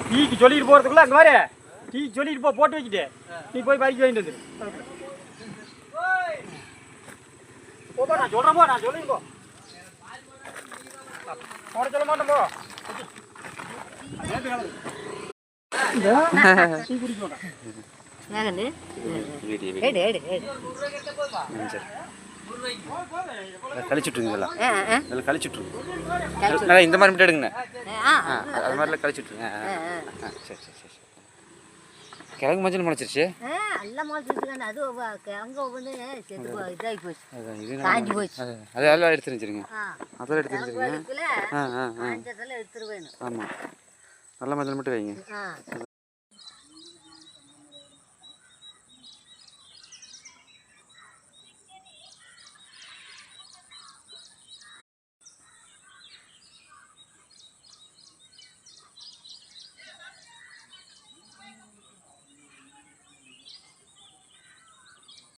டீக்கு சொல்லிட்டு போகிறதுக்குள்ள அங்கே மாதிரி டீ சொல்லிட்டு போட்டு வச்சுட்டு நீ போய் பறிக்க வாங்கிட்டு வந்துடு. போப்பா நான் சொல்கிறேன் நான் சொல்லிட்டு போ சொல்ல மாட்டேன் போ டீ குடிக்க மாட்டேன் கழிச்சுட்ருங்க இதெல்லாம் கழிச்சுட்ருங்க நல்லா இந்த மாதிரி மட்டும் எடுங்கண்ணே. அது மாதிரிலாம் கழிச்சுட்ருங்க. சரி சரி சரி கிழங்கு மஞ்சள் முளைச்சிருச்சு. அதெல்லாம் எடுத்து வச்சுருங்க. அதெல்லாம் எடுத்து வச்சுருங்க. ஆமாம் நல்ல மஞ்சள் மட்டும் வைங்க.